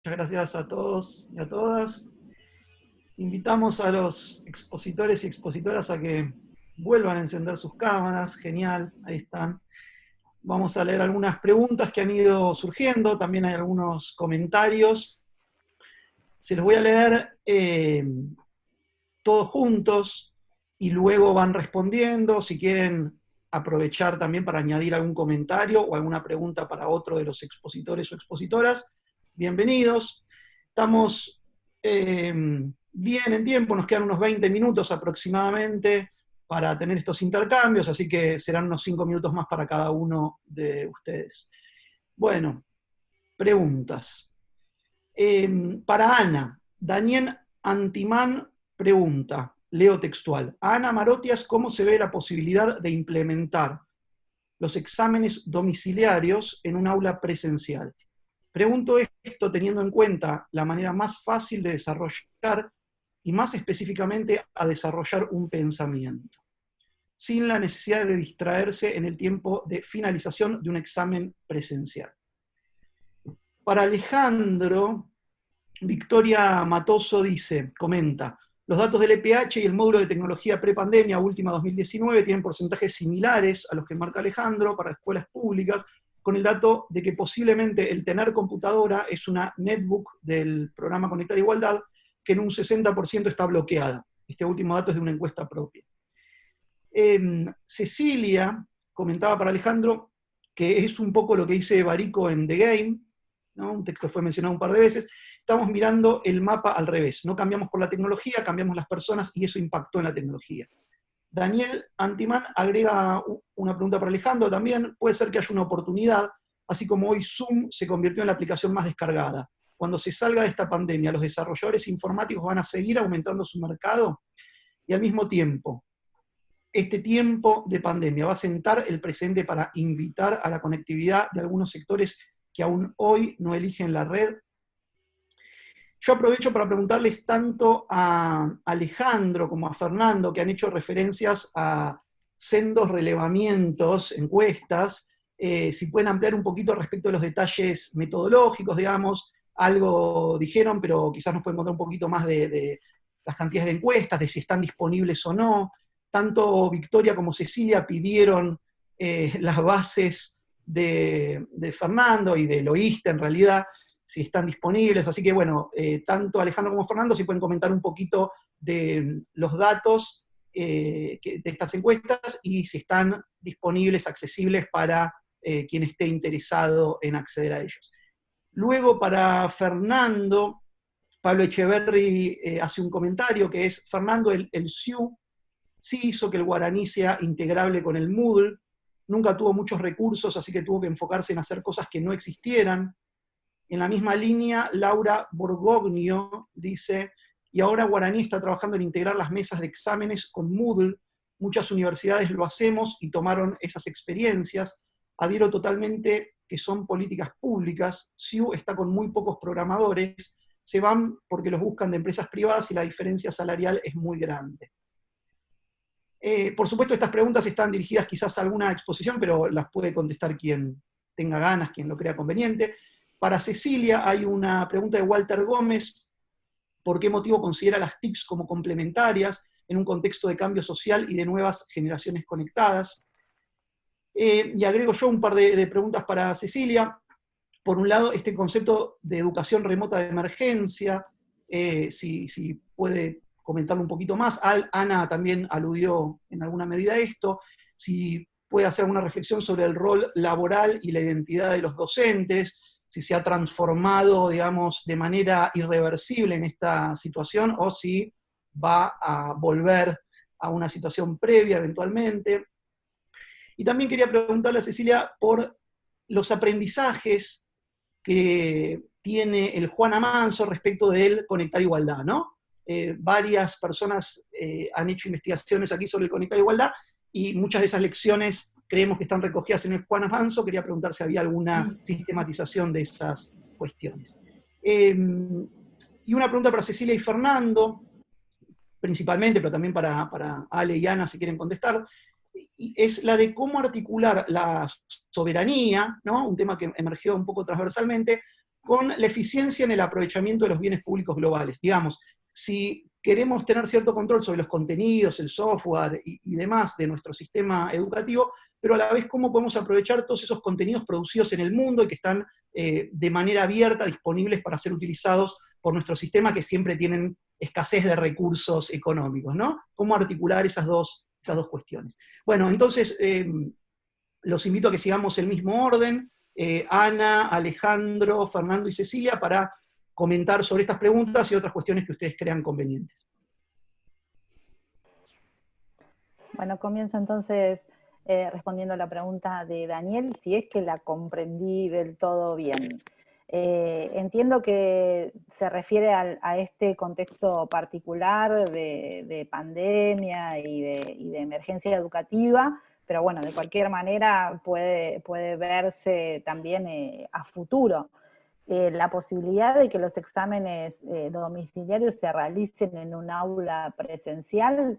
Muchas gracias a todos y a todas. Invitamos a los expositores y expositoras a que vuelvan a encender sus cámaras. Genial, ahí están. Vamos a leer algunas preguntas que han ido surgiendo, también hay algunos comentarios. Se los voy a leer todos juntos y luego van respondiendo. Si quieren aprovechar también para añadir algún comentario o alguna pregunta para otro de los expositores o expositoras, bienvenidos. Estamos bien en tiempo, nos quedan unos 20 minutos aproximadamente para tener estos intercambios, así que serán unos 5 minutos más para cada uno de ustedes. Bueno, preguntas. Para Ana, Daniel Antimán pregunta, leo textual, a Ana Marotias, ¿cómo se ve la posibilidad de implementar los exámenes domiciliarios en un aula presencial? Pregunto esto teniendo en cuenta la manera más fácil de desarrollar y más específicamente a desarrollar un pensamiento, sin la necesidad de distraerse en el tiempo de finalización de un examen presencial. Para Alejandro, Victoria Matoso dice, comenta, los datos del EPH y el módulo de tecnología prepandemia última 2019 tienen porcentajes similares a los que marca Alejandro para escuelas públicas, con el dato de que posiblemente el tener computadora es una netbook del programa Conectar Igualdad, que en un 60% está bloqueada. Este último dato es de una encuesta propia. Cecilia comentaba para Alejandro que es un poco lo que dice Barico en The Game, ¿no? Un texto fue mencionado un par de veces. Estamos mirando el mapa al revés. No cambiamos por la tecnología, cambiamos las personas y eso impactó en la tecnología. Daniel Antimán agrega una pregunta para Alejandro también. Puede ser que haya una oportunidad, así como hoy Zoom se convirtió en la aplicación más descargada. Cuando se salga de esta pandemia, los desarrolladores informáticos van a seguir aumentando su mercado y al mismo tiempo, este tiempo de pandemia va a sentar el precedente para invitar a la conectividad de algunos sectores que aún hoy no eligen la red. Yo aprovecho para preguntarles tanto a Alejandro como a Fernando, que han hecho referencias a sendos relevamientos, encuestas, si pueden ampliar un poquito respecto de los detalles metodológicos, digamos, algo dijeron, pero quizás nos pueden contar un poquito más de las cantidades de encuestas, de si están disponibles o no. Tanto Victoria como Cecilia pidieron las bases de Fernando y del OISTE en realidad, si están disponibles, así que bueno, tanto Alejandro como Fernando si pueden comentar un poquito de los datos de estas encuestas y si están disponibles, accesibles para quien esté interesado en acceder a ellos. Luego para Fernando, Pablo Echeverry hace un comentario que es, Fernando, el SIU sí hizo que el guaraní sea integrable con el Moodle, nunca tuvo muchos recursos, así que tuvo que enfocarse en hacer cosas que no existieran. En la misma línea, Laura Borgognio dice, y ahora Guaraní está trabajando en integrar las mesas de exámenes con Moodle, muchas universidades lo hacemos y tomaron esas experiencias, adhiero totalmente que son políticas públicas, SIU está con muy pocos programadores, se van porque los buscan de empresas privadas y la diferencia salarial es muy grande. Por supuesto, estas preguntas están dirigidas quizás a alguna exposición, pero las puede contestar quien tenga ganas, quien lo crea conveniente. Para Cecilia hay una pregunta de Walter Gómez, ¿por qué motivo considera las TICs como complementarias en un contexto de cambio social y de nuevas generaciones conectadas? Y agrego yo un par de preguntas para Cecilia. Por un lado, este concepto de educación remota de emergencia, si puede comentarlo un poquito más. Ana también aludió en alguna medida a esto. Si puede hacer una reflexión sobre el rol laboral y la identidad de los docentes, si se ha transformado, digamos, de manera irreversible en esta situación o si va a volver a una situación previa eventualmente. Y también quería preguntarle a Cecilia por los aprendizajes que tiene el Juan Amanso respecto del Conectar Igualdad, ¿no? Varias personas han hecho investigaciones aquí sobre el Conectar Igualdad y muchas de esas lecciones creemos que están recogidas en el Juan Amanso. Quería preguntar si había alguna sistematización de esas cuestiones. Y una pregunta para Cecilia y Fernando, principalmente, pero también para Ale y Ana si quieren contestar, y es la de cómo articular la soberanía, ¿no? Un tema que emergió un poco transversalmente, con la eficiencia en el aprovechamiento de los bienes públicos globales. Digamos, si queremos tener cierto control sobre los contenidos, el software y demás de nuestro sistema educativo, pero a la vez cómo podemos aprovechar todos esos contenidos producidos en el mundo y que están de manera abierta disponibles para ser utilizados por nuestro sistema, que siempre tienen escasez de recursos económicos, ¿no? ¿Cómo articular esas dos cuestiones? Bueno, entonces los invito a que sigamos el mismo orden. Ana, Alejandro, Fernando y Cecilia, para comentar sobre estas preguntas y otras cuestiones que ustedes crean convenientes. Bueno, comienzo entonces respondiendo a la pregunta de Daniel, si es que la comprendí del todo bien. Entiendo que se refiere a este contexto particular de pandemia y de emergencia educativa, pero bueno, de cualquier manera puede verse también a futuro. La posibilidad de que los exámenes domiciliarios se realicen en un aula presencial,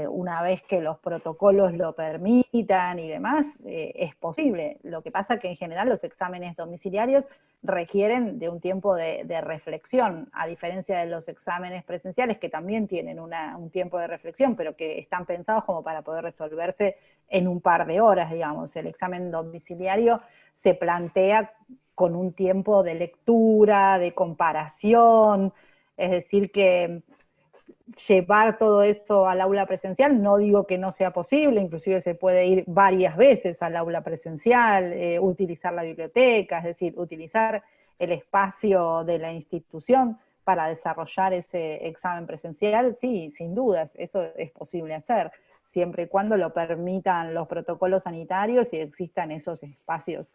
una vez que los protocolos lo permitan y demás, es posible. Lo que pasa es que en general los exámenes domiciliarios requieren de un tiempo de reflexión, a diferencia de los exámenes presenciales, que también tienen un tiempo de reflexión, pero que están pensados como para poder resolverse en un par de horas, digamos. El examen domiciliario se plantea con un tiempo de lectura, de comparación, es decir, que llevar todo eso al aula presencial, no digo que no sea posible, inclusive se puede ir varias veces al aula presencial, utilizar la biblioteca, es decir, utilizar el espacio de la institución para desarrollar ese examen presencial, sí, sin dudas, eso es posible hacer, siempre y cuando lo permitan los protocolos sanitarios y existan esos espacios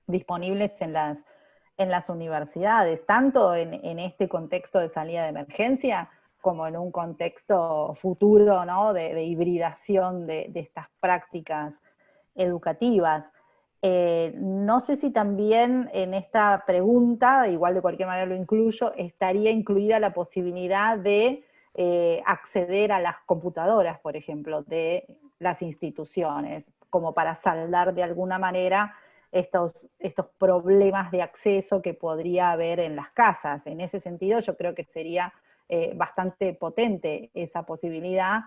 disponibles en las universidades, tanto en este contexto de salida de emergencia, como en un contexto futuro, ¿no? de hibridación de estas prácticas educativas. No sé si también en esta pregunta, igual de cualquier manera lo incluyo, estaría incluida la posibilidad de acceder a las computadoras, por ejemplo, de las instituciones, como para saldar de alguna manera estos problemas de acceso que podría haber en las casas. En ese sentido, yo creo que sería bastante potente esa posibilidad,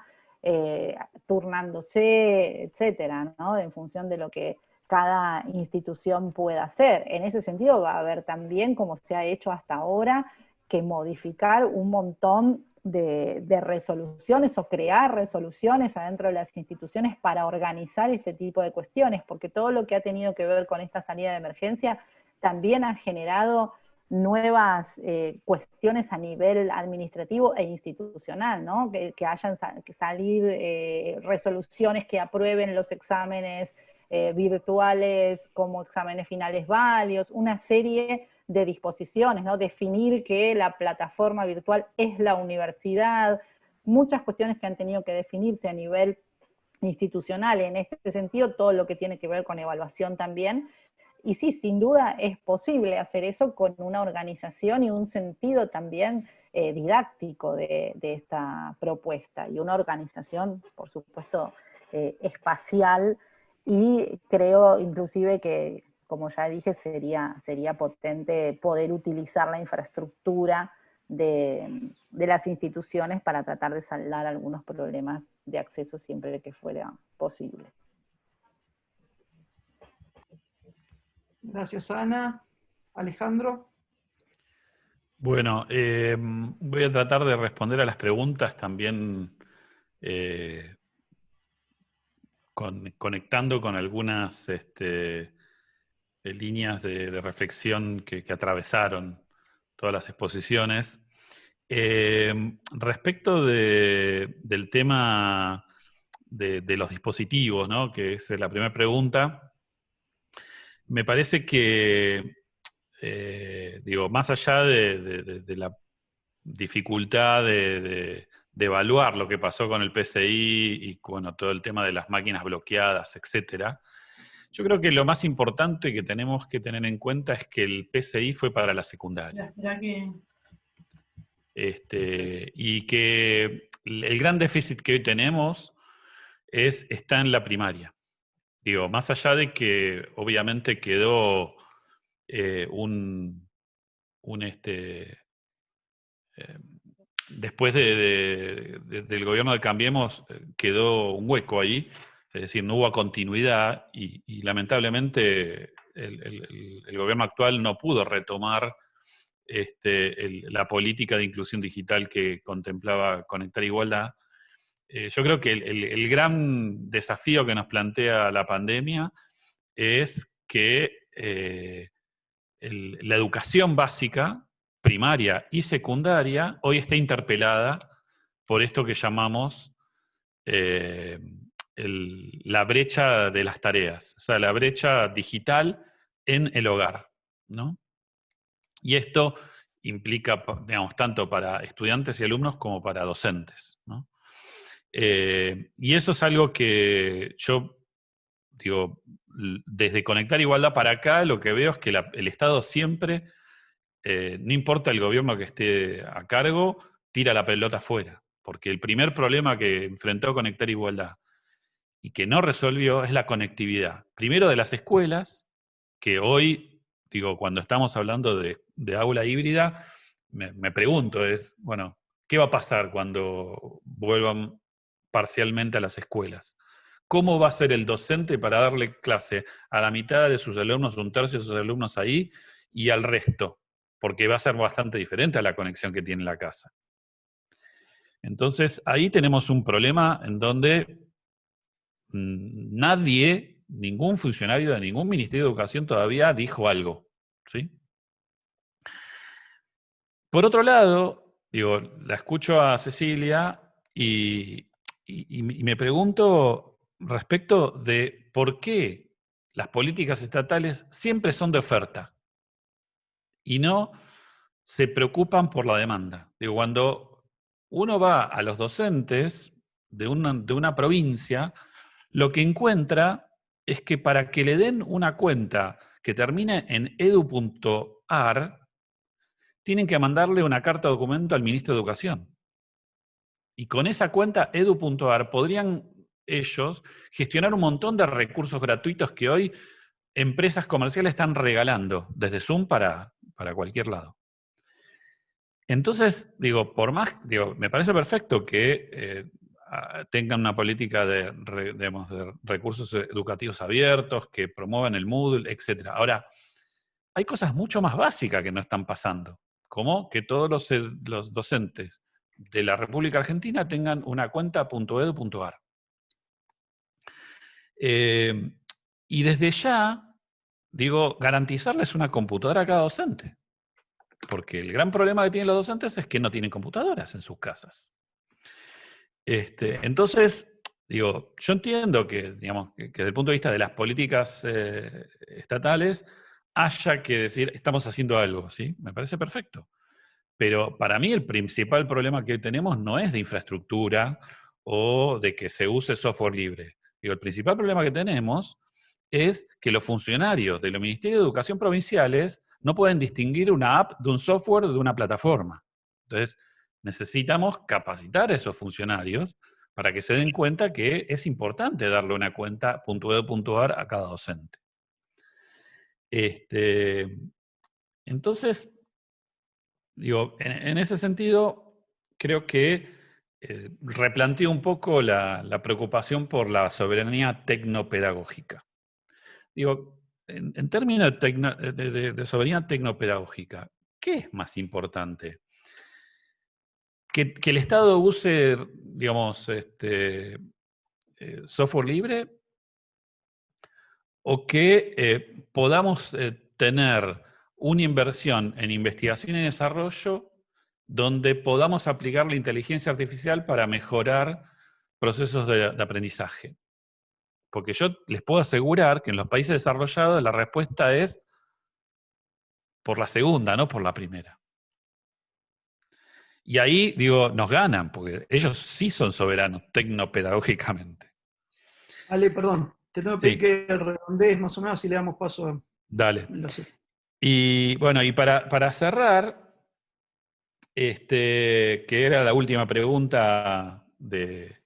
turnándose, etcétera, ¿no? En función de lo que cada institución pueda hacer. En ese sentido va a haber también, como se ha hecho hasta ahora, que modificar un montón de resoluciones o crear resoluciones adentro de las instituciones para organizar este tipo de cuestiones, porque todo lo que ha tenido que ver con esta salida de emergencia también ha generado nuevas cuestiones a nivel administrativo e institucional, ¿no? Que hayan que salir resoluciones que aprueben los exámenes virtuales como exámenes finales válidos, una serie de disposiciones, ¿no? Definir que la plataforma virtual es la universidad, muchas cuestiones que han tenido que definirse a nivel institucional. En este sentido, todo lo que tiene que ver con evaluación también. Y sí, sin duda es posible hacer eso con una organización y un sentido también didáctico de esta propuesta, y una organización, por supuesto, espacial, y creo inclusive que, como ya dije, sería potente poder utilizar la infraestructura de las instituciones para tratar de saldar algunos problemas de acceso siempre que fuera posible. Gracias, Ana. Alejandro. Bueno, voy a tratar de responder a las preguntas también conectando con algunas líneas de reflexión que atravesaron todas las exposiciones. Respecto del tema de los dispositivos, ¿no? Que es la primera pregunta, me parece que, digo, más allá de la dificultad de evaluar lo que pasó con el PCI y bueno, todo el tema de las máquinas bloqueadas, etcétera, yo creo que lo más importante que tenemos que tener en cuenta es que el PCI fue para la secundaria. Y que el gran déficit que hoy tenemos está en la primaria. Digo, más allá de que obviamente quedó después del gobierno de Cambiemos quedó un hueco ahí, es decir, no hubo continuidad y lamentablemente el gobierno actual no pudo retomar la política de inclusión digital que contemplaba Conectar Igualdad. Yo creo que el gran desafío que nos plantea la pandemia es que la educación básica, primaria y secundaria, hoy está interpelada por esto que llamamos la brecha de las tareas, o sea, la brecha digital en el hogar, ¿no? Y esto implica, digamos, tanto para estudiantes y alumnos como para docentes, ¿no? Y eso es algo que yo, digo, desde Conectar Igualdad para acá, lo que veo es que el Estado siempre, no importa el gobierno que esté a cargo, tira la pelota afuera. Porque el primer problema que enfrentó Conectar Igualdad y que no resolvió es la conectividad. Primero de las escuelas, que hoy, digo, cuando estamos hablando de aula híbrida, me pregunto, bueno, ¿qué va a pasar cuando vuelvan parcialmente a las escuelas? ¿Cómo va a ser el docente para darle clase a la mitad de sus alumnos, un tercio de sus alumnos ahí, y al resto? Porque va a ser bastante diferente a la conexión que tiene la casa. Entonces, ahí tenemos un problema en donde nadie, ningún funcionario de ningún Ministerio de Educación todavía dijo algo, ¿sí? Por otro lado, digo, la escucho a Cecilia y me pregunto respecto de por qué las políticas estatales siempre son de oferta y no se preocupan por la demanda. Digo, cuando uno va a los docentes de una provincia, lo que encuentra es que para que le den una cuenta que termine en edu.ar, tienen que mandarle una carta de documento al ministro de Educación. Y con esa cuenta edu.ar podrían ellos gestionar un montón de recursos gratuitos que hoy empresas comerciales están regalando, desde Zoom para cualquier lado. Entonces, me parece perfecto que tengan una política de recursos educativos abiertos, que promuevan el Moodle, etc. Ahora, hay cosas mucho más básicas que no están pasando, como que todos los docentes de la República Argentina tengan una cuenta .edu.ar. Y desde ya, garantizarles una computadora a cada docente. Porque el gran problema que tienen los docentes es que no tienen computadoras en sus casas. Entonces, yo entiendo que desde el punto de vista de las políticas estatales haya que decir, estamos haciendo algo, ¿sí? Me parece perfecto. Pero para mí el principal problema que hoy tenemos no es de infraestructura o de que se use software libre. El principal problema que tenemos es que los funcionarios de los Ministerios de Educación provinciales no pueden distinguir una app de un software de una plataforma. Entonces, necesitamos capacitar a esos funcionarios para que se den cuenta que es importante darle una cuenta .edu.ar a cada docente. Entonces, en ese sentido, creo que replanteo un poco la preocupación por la soberanía tecnopedagógica. En términos de soberanía tecnopedagógica, ¿qué es más importante? ¿Que el Estado use, software libre? ¿O que podamos tener una inversión en investigación y desarrollo donde podamos aplicar la inteligencia artificial para mejorar procesos de aprendizaje? Porque yo les puedo asegurar que en los países desarrollados la respuesta es por la segunda, no por la primera. Y ahí, nos ganan, porque ellos sí son soberanos tecnopedagógicamente. Ale, perdón, te tengo que pedir que redondees más o menos y le damos paso a... Dale. Y bueno, y para cerrar, que era la última pregunta del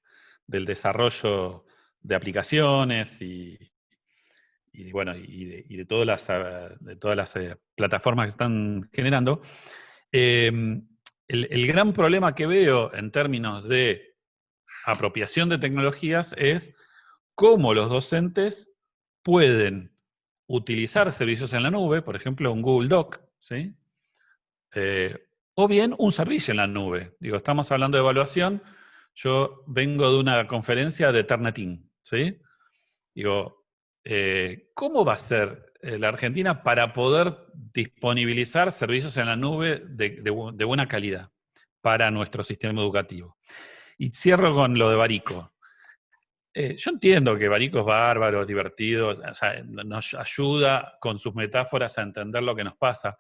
desarrollo de aplicaciones y bueno, y de todas las plataformas que están generando, el gran problema que veo en términos de apropiación de tecnologías es cómo los docentes pueden utilizar servicios en la nube, por ejemplo, un Google Doc, ¿sí? O bien un servicio en la nube. Digo, estamos hablando de evaluación. Yo vengo de una conferencia de Turnitin, ¿sí? Digo, ¿cómo va a ser la Argentina para poder disponibilizar servicios en la nube de buena calidad para nuestro sistema educativo? Y cierro con lo de Barico. Yo entiendo que Barico es bárbaro, es divertido, o sea, nos ayuda con sus metáforas a entender lo que nos pasa.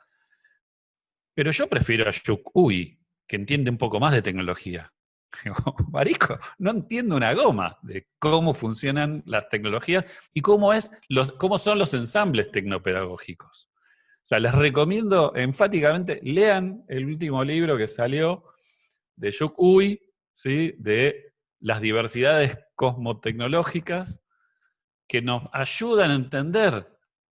Pero yo prefiero a Yuk Uy, que entiende un poco más de tecnología. Barico, no entiendo una goma de cómo funcionan las tecnologías y cómo son los ensambles tecnopedagógicos. O sea, les recomiendo enfáticamente, lean el último libro que salió de Yuk Uy, ¿sí? De las diversidades cosmotecnológicas, que nos ayudan a entender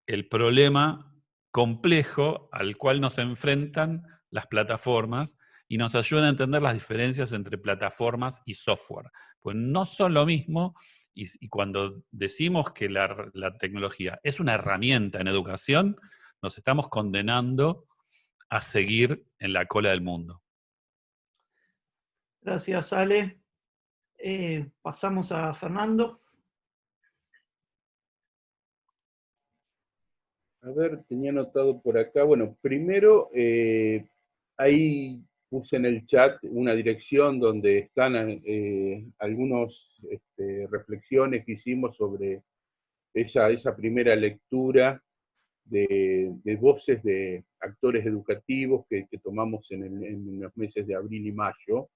el problema complejo al cual nos enfrentan las plataformas y nos ayudan a entender las diferencias entre plataformas y software. Pues no son lo mismo, y cuando decimos que la tecnología es una herramienta en educación, nos estamos condenando a seguir en la cola del mundo. Gracias, Ale. Pasamos a Fernando. A ver, tenía anotado por acá. Bueno, primero, ahí puse en el chat una dirección donde están algunas reflexiones que hicimos sobre esa primera lectura de voces de actores educativos que tomamos en los meses de abril y mayo.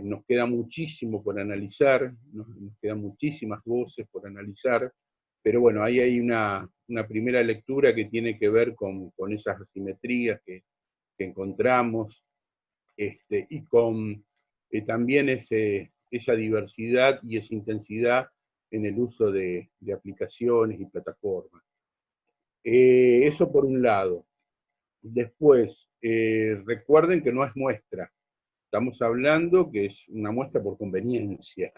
Nos queda muchísimo por analizar, nos quedan muchísimas voces por analizar, pero bueno, ahí hay una primera lectura que tiene que ver con esas asimetrías que encontramos, y con también esa diversidad y esa intensidad en el uso de aplicaciones y plataformas. Eso por un lado. Después, recuerden que no es muestra. Estamos hablando que es una muestra por conveniencia,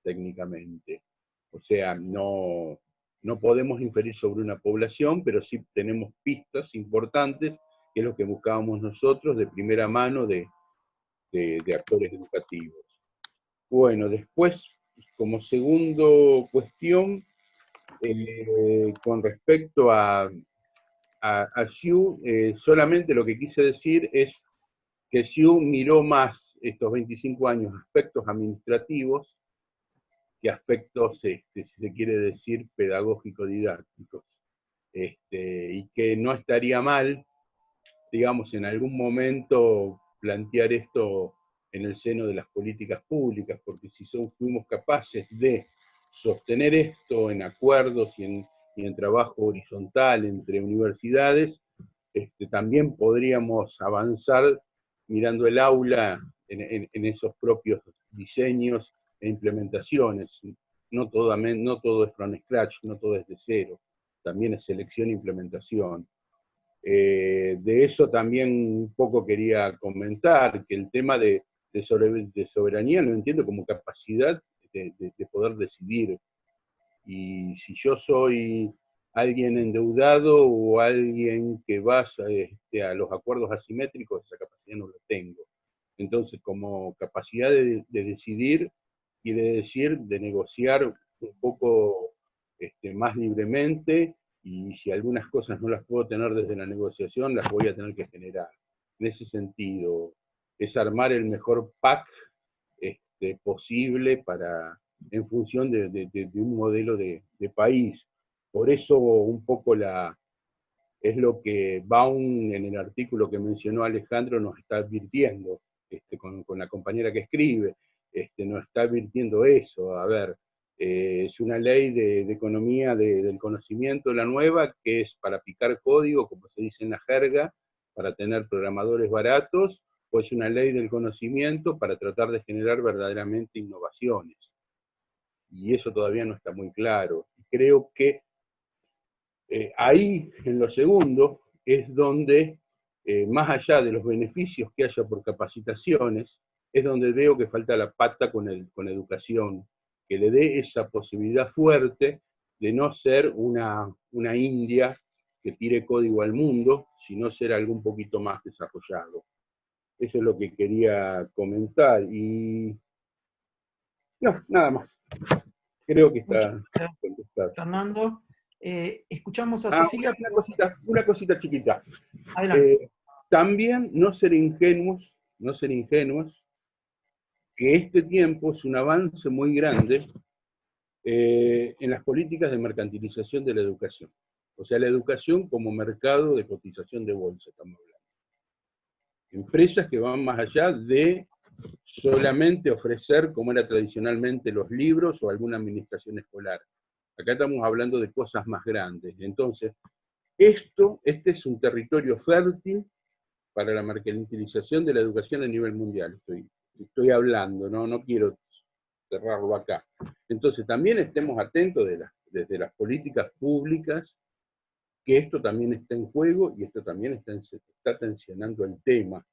técnicamente. O sea, no podemos inferir sobre una población, pero sí tenemos pistas importantes, que es lo que buscábamos nosotros de primera mano de actores educativos. Bueno, después, como segundo cuestión, con respecto a Xiu, solamente lo que quise decir es que Xiu miró más estos 25 años aspectos administrativos que aspectos, si se quiere decir, pedagógico-didácticos. Y que no estaría mal, digamos, en algún momento plantear esto en el seno de las políticas públicas, porque si fuimos capaces de sostener esto en acuerdos y en trabajo horizontal entre universidades, también podríamos avanzar mirando el aula en esos propios diseños e implementaciones. No todo es from scratch, no todo es de cero, también es selección e implementación. De eso también un poco quería comentar, que el tema de soberanía lo entiendo como capacidad de poder decidir. Y si yo soy alguien endeudado o alguien que va a los acuerdos asimétricos, esa capacidad no la tengo. Entonces, como capacidad de decidir, quiere decir de negociar un poco más libremente, y si algunas cosas no las puedo tener desde la negociación, las voy a tener que generar. En ese sentido, es armar el mejor pack posible en función de un modelo de país. Por eso un poco es lo que Baum, en el artículo que mencionó Alejandro, nos está advirtiendo, con la compañera que escribe, nos está advirtiendo eso. A ver, es una ley de economía del conocimiento, la nueva, que es para picar código, como se dice en la jerga, para tener programadores baratos, o es una ley del conocimiento para tratar de generar verdaderamente innovaciones. Y eso todavía no está muy claro. Creo que Ahí, en lo segundo, es donde, más allá de los beneficios que haya por capacitaciones, es donde veo que falta la pata con educación, que le dé esa posibilidad fuerte de no ser una India que tire código al mundo, sino ser algo un poquito más desarrollado. Eso es lo que quería comentar. Y no, nada más. Creo que está contestado. Fernando, escuchamos a Cecilia. Una cosita chiquita. Adelante. También no ser ingenuos, que este tiempo es un avance muy grande en las políticas de mercantilización de la educación. O sea, la educación como mercado de cotización de bolsa, estamos hablando. Empresas que van más allá de solamente ofrecer, como era tradicionalmente, los libros o alguna administración escolar. Acá estamos hablando de cosas más grandes. Entonces, este es un territorio fértil para la mercantilización de la educación a nivel mundial. Estoy hablando, no quiero cerrarlo acá. Entonces, también estemos atentos desde las políticas públicas, que esto también está en juego y esto también está tensionando el tema.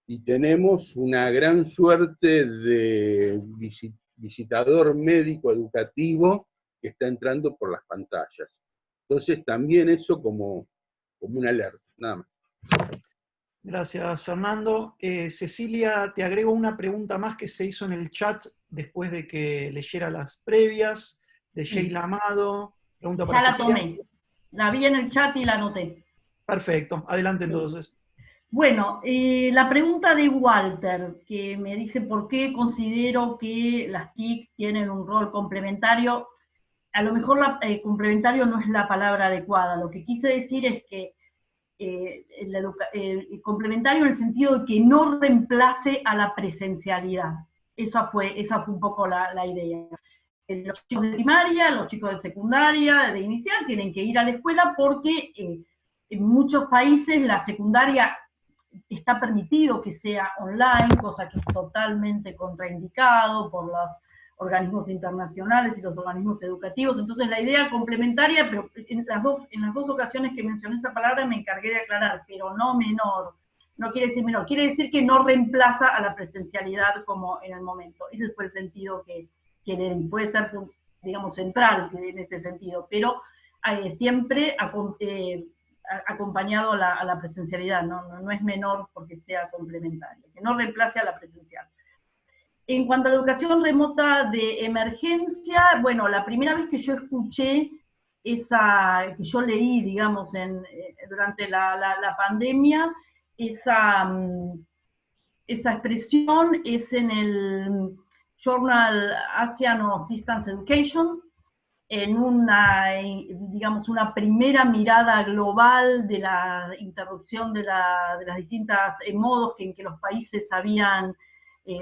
Y tenemos una gran suerte de visitador médico educativo que está entrando por las pantallas. Entonces, también eso como una alerta, nada más. Gracias, Fernando. Cecilia, te agrego una pregunta más que se hizo en el chat después de que leyera las previas, de Sheila Amado. Pregunta para Ya la Cecilia. tomé. La vi en el chat y la anoté. Perfecto, adelante entonces. Bueno, la pregunta de Walter, que me dice por qué considero que las TIC tienen un rol complementario. A lo mejor complementario no es la palabra adecuada. Lo que quise decir es que complementario en el sentido de que no reemplace a la presencialidad. Esa fue un poco la idea. Los chicos de primaria, los chicos de secundaria, de inicial, tienen que ir a la escuela porque en muchos países la secundaria está permitido que sea online, cosa que es totalmente contraindicado por los organismos internacionales y los organismos educativos. Entonces la idea complementaria, pero en las dos ocasiones que mencioné esa palabra me encargué de aclarar, pero no menor. No quiere decir menor, quiere decir que no reemplaza a la presencialidad como en el momento. Ese fue el sentido que puede ser, digamos, central en ese sentido, pero siempre acompañado a la presencialidad, no es menor porque sea complementario, que no reemplace a la presencial. En cuanto a la educación remota de emergencia, bueno, la primera vez que yo escuché que yo leí, digamos, durante la pandemia, esa expresión es en el Journal Asian of Distance Education, en digamos, una primera mirada global de la interrupción de las distintas modos en que los países habían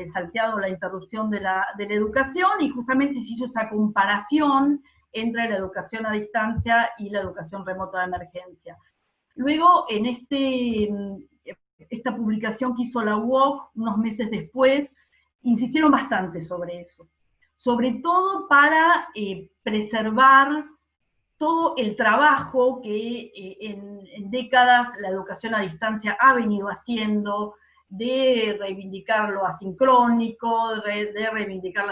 salteado la interrupción de la educación, y justamente se hizo esa comparación entre la educación a distancia y la educación remota de emergencia. Luego, en esta publicación que hizo la UOC unos meses después, insistieron bastante sobre eso, sobre todo para preservar todo el trabajo que en décadas la educación a distancia ha venido haciendo, de reivindicar lo asincrónico, de reivindicar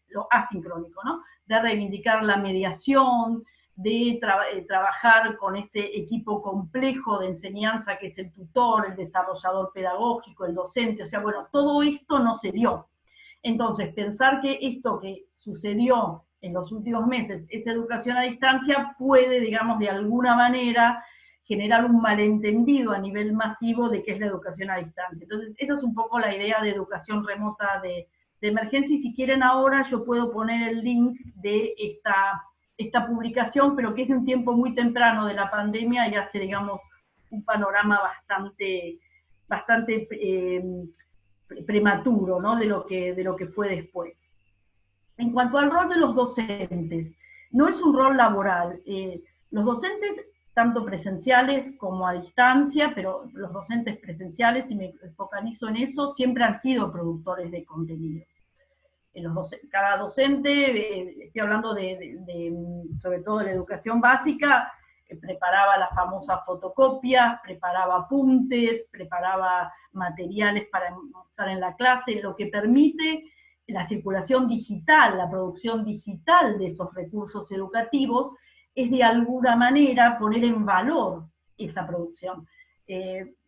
lo asincrónico, ¿no? De reivindicar la mediación, de trabajar con ese equipo complejo de enseñanza que es el tutor, el desarrollador pedagógico, el docente. O sea, bueno, todo esto no se dio. Entonces, pensar que esto que sucedió en los últimos meses es educación a distancia puede, digamos, de alguna manera generar un malentendido a nivel masivo de qué es la educación a distancia. Entonces, esa es un poco la idea de educación remota de emergencia, y si quieren ahora yo puedo poner el link de esta publicación, pero que es de un tiempo muy temprano de la pandemia y hace, digamos, un panorama bastante prematuro, ¿no? de lo que fue después. En cuanto al rol de los docentes, no es un rol laboral. Los docentes, tanto presenciales como a distancia, pero los docentes presenciales, si me focalizo en eso, siempre han sido productores de contenido. cada docente, estoy hablando sobre todo de la educación básica, preparaba las famosas fotocopias, preparaba apuntes, preparaba materiales para mostrar en la clase, lo que permite la circulación digital, la producción digital de esos recursos educativos, es de alguna manera poner en valor esa producción.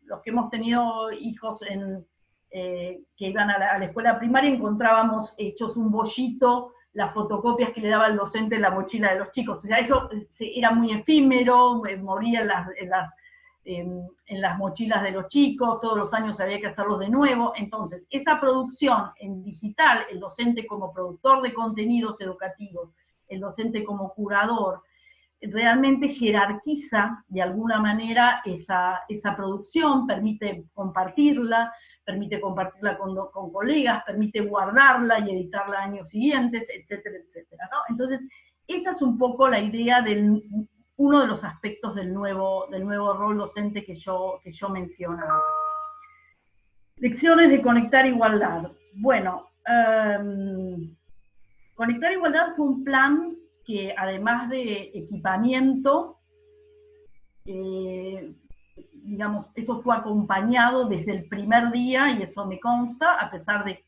Los que hemos tenido hijos que iban a la escuela primaria, encontrábamos hechos un bollito, las fotocopias que le daba el docente en la mochila de los chicos. O sea, eso era muy efímero, moría en las mochilas de los chicos, todos los años había que hacerlos de nuevo. Entonces, esa producción en digital, el docente como productor de contenidos educativos, el docente como curador, realmente jerarquiza de alguna manera esa producción, permite compartirla con colegas, permite guardarla y editarla años siguientes, etcétera, etcétera, ¿no? Entonces, esa es un poco la idea uno de los aspectos del nuevo rol docente que yo mencionaba. Lecciones de Conectar Igualdad. Bueno, Conectar Igualdad fue un plan que, además de equipamiento, digamos, eso fue acompañado desde el primer día, y eso me consta, a pesar de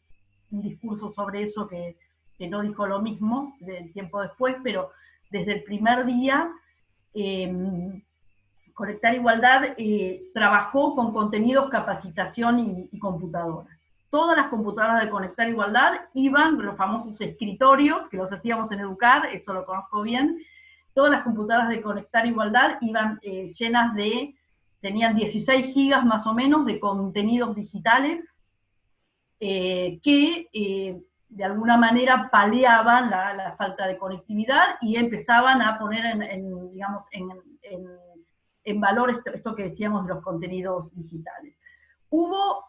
un discurso sobre eso que no dijo lo mismo del tiempo después, pero desde el primer día, Conectar Igualdad trabajó con contenidos, capacitación y computadoras. Todas las computadoras de Conectar Igualdad iban, los famosos escritorios, que los hacíamos en Educar, eso lo conozco bien, todas las computadoras de Conectar Igualdad iban llenas tenían 16 gigas más o menos de contenidos digitales, que de alguna manera paliaban la falta de conectividad y empezaban a poner en valor esto que decíamos de los contenidos digitales. Hubo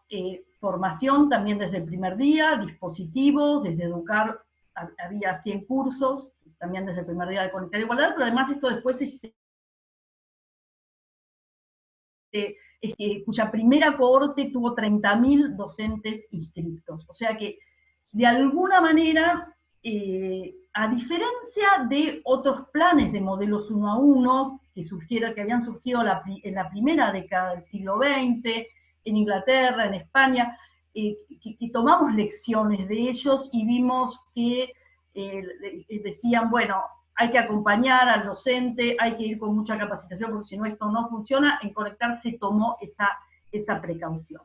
formación también desde el primer día, dispositivos, desde Educar había 100 cursos, también desde el primer día de Conectar Igualdad, pero además esto después cuya primera cohorte tuvo 30.000 docentes inscritos. O sea que, de alguna manera, a diferencia de otros planes de modelos 1 a 1, que habían surgido en la primera década del siglo XX, en Inglaterra, en España, que tomamos lecciones de ellos y vimos que decían, bueno, hay que acompañar al docente, hay que ir con mucha capacitación, porque si no esto no funciona. En Conectar se tomó esa precaución.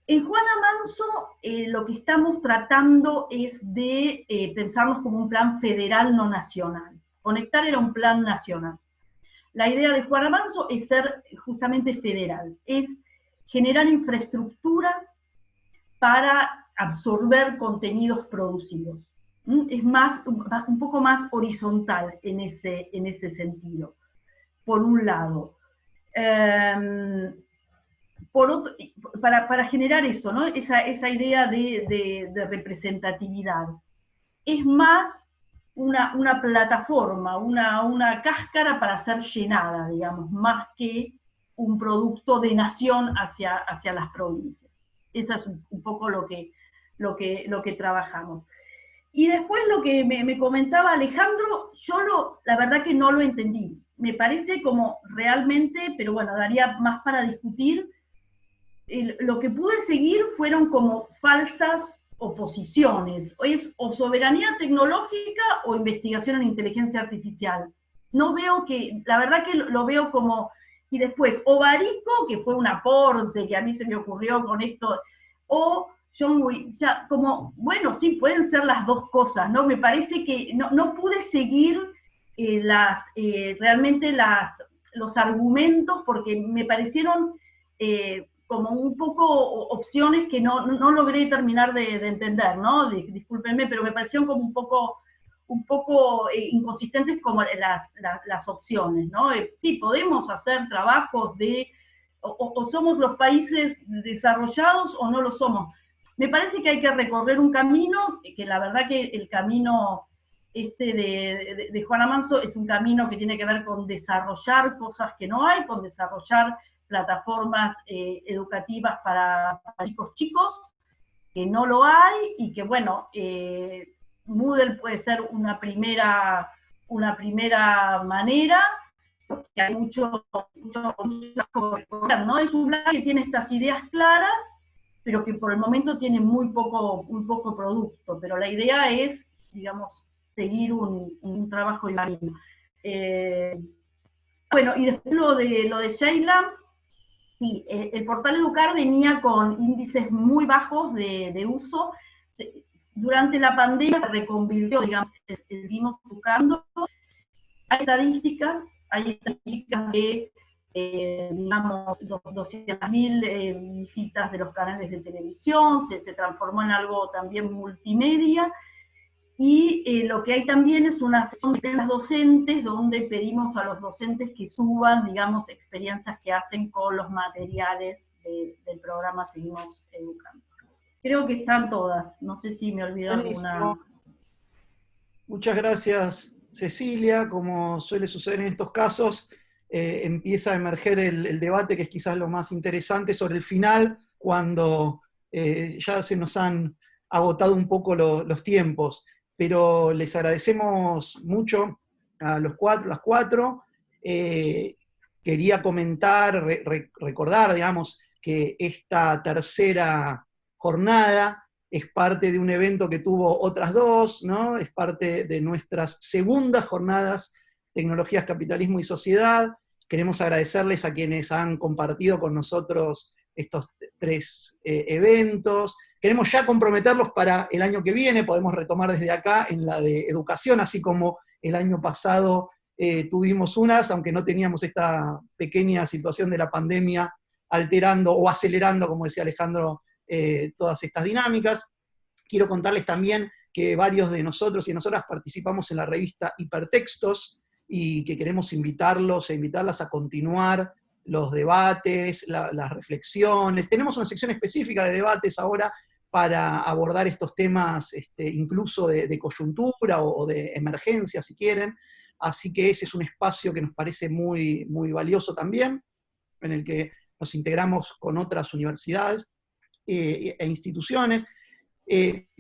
En Juana Manso lo que estamos tratando es de pensarnos como un plan federal, no nacional. Conectar era un plan nacional. La idea de Juana Manso es ser justamente federal, es generar infraestructura para absorber contenidos producidos. Es un poco más horizontal en ese sentido, por un lado. Por otro, para generar eso, ¿no? Esa idea de representatividad. Es más una plataforma, una cáscara para ser llenada, digamos, más que un producto de nación hacia las provincias. Eso es un poco lo que trabajamos. Y después lo que me comentaba Alejandro, la verdad que no lo entendí. Me parece como realmente, pero bueno, daría más para discutir. Lo que pude seguir fueron como falsas oposiciones. O soberanía tecnológica o investigación en inteligencia artificial. No veo la verdad que lo veo como, y después, o Barico, que fue un aporte que a mí se me ocurrió con esto, o John Wee, o sea, como, bueno, sí, pueden ser las dos cosas, ¿no? Me parece que no pude seguir realmente los argumentos, porque me parecieron como un poco opciones que no logré terminar de entender, ¿no? Discúlpenme, pero me parecieron como un poco inconsistentes como las opciones, ¿no? Sí, podemos hacer trabajos o somos los países desarrollados o no lo somos. Me parece que hay que recorrer un camino, que la verdad que el camino de Juana Manso es un camino que tiene que ver con desarrollar cosas que no hay, con desarrollar plataformas educativas para chicos, no lo hay y que, bueno, Moodle puede ser una primera manera, porque hay mucho por recorrer, ¿no? Es un plan que tiene estas ideas claras, pero que por el momento tiene muy poco producto, pero la idea es, digamos, seguir un trabajo y camino. Bueno, y después lo de Sheila, sí, el portal Educar venía con índices muy bajos de uso. Durante la pandemia se reconvirtió, digamos, seguimos buscando. Hay estadísticas de, digamos, 200.000 visitas de los canales de televisión, se transformó en algo también multimedia, y lo que hay también es una sesión de temas docentes donde pedimos a los docentes que suban, digamos, experiencias que hacen con los materiales del programa Seguimos Educando. Creo que están todas, no sé si me olvidé alguna. Muchas gracias, Cecilia. Como suele suceder en estos casos, empieza a emerger el debate, que es quizás lo más interesante, sobre el final, cuando ya se nos han agotado un poco los tiempos. Pero les agradecemos mucho a las cuatro. Quería comentar, recordar, digamos, que esta tercera jornada es parte de un evento que tuvo otras dos, ¿no? Es parte de nuestras segundas jornadas Tecnologías, Capitalismo y Sociedad. Queremos agradecerles a quienes han compartido con nosotros estos 3 eventos. Queremos ya comprometerlos para el año que viene, podemos retomar desde acá en la de educación, así como el año pasado tuvimos unas, aunque no teníamos esta pequeña situación de la pandemia alterando o acelerando, como decía Alejandro, todas estas dinámicas. Quiero contarles también que varios de nosotros y de nosotras participamos en la revista Hipertextos y que queremos invitarlos e invitarlas a continuar los debates, las reflexiones. Tenemos una sección específica de debates ahora para abordar estos temas incluso de coyuntura o de emergencia, si quieren. Así que ese es un espacio que nos parece muy, muy valioso también, en el que nos integramos con otras universidades e instituciones.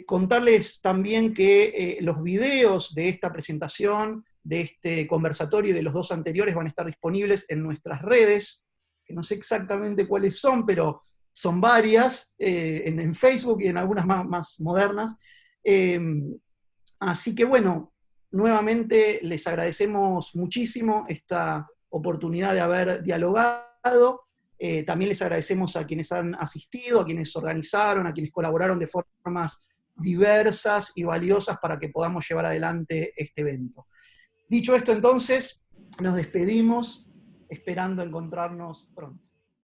Contarles también que los videos de esta presentación, de este conversatorio y de los 2 anteriores van a estar disponibles en nuestras redes, que no sé exactamente cuáles son, pero son varias, en Facebook y en algunas más modernas. Así que bueno, nuevamente les agradecemos muchísimo esta oportunidad de haber dialogado. También les agradecemos a quienes han asistido, a quienes organizaron, a quienes colaboraron de formas diversas y valiosas para que podamos llevar adelante este evento. Dicho esto, entonces, nos despedimos, esperando encontrarnos pronto.